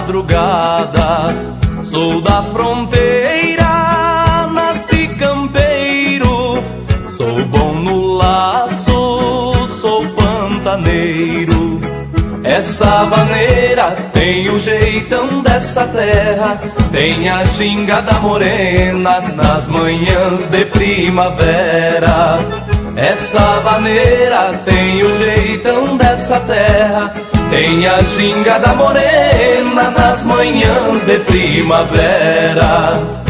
madrugada. Sou da fronteira, nasci campeiro. Sou bom no laço, sou pantaneiro. Essa vaneira tem o jeitão dessa terra, tem a gingada morena nas manhãs de primavera. Essa vaneira tem o jeitão dessa terra, tem a gingada morena nas manhãs de primavera.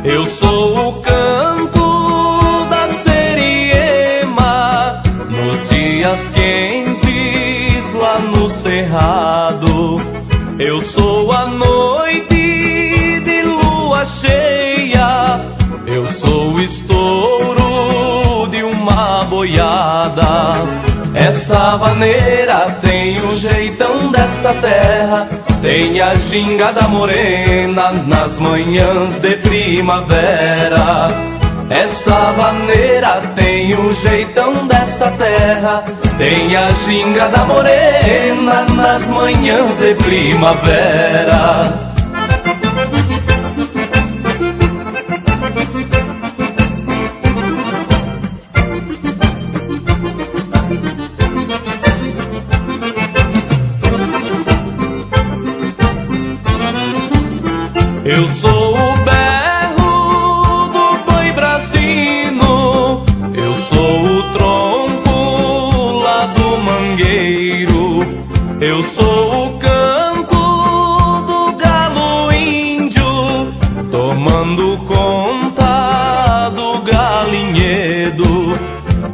Eu sou o canto da seriema nos dias quentes lá no cerrado. Eu sou a noite de lua cheia, eu sou o estouro de uma boiada. Essa vaneira tem o jeitão dessa terra, tem a gingada morena nas manhãs de primavera. Essa vaneira tem o jeitão dessa terra, tem a gingada morena nas manhãs de primavera. Eu sou o berro do boi brasino, eu sou o tronco lá do mangueiro, eu sou o canto do galo índio, tomando conta do galinhedo.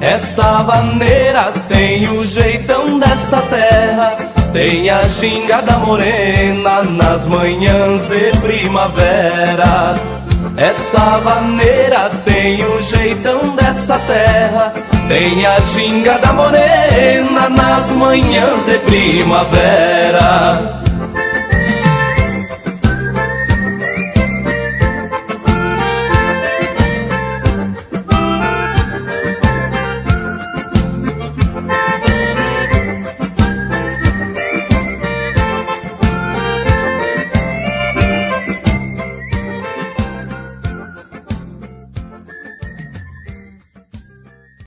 Essa vaneira tem o jeitão dessa terra, tem a gingada morena nas manhãs de primavera. Essa vaneira tem o jeitão dessa terra, tem a gingada morena nas manhãs de primavera.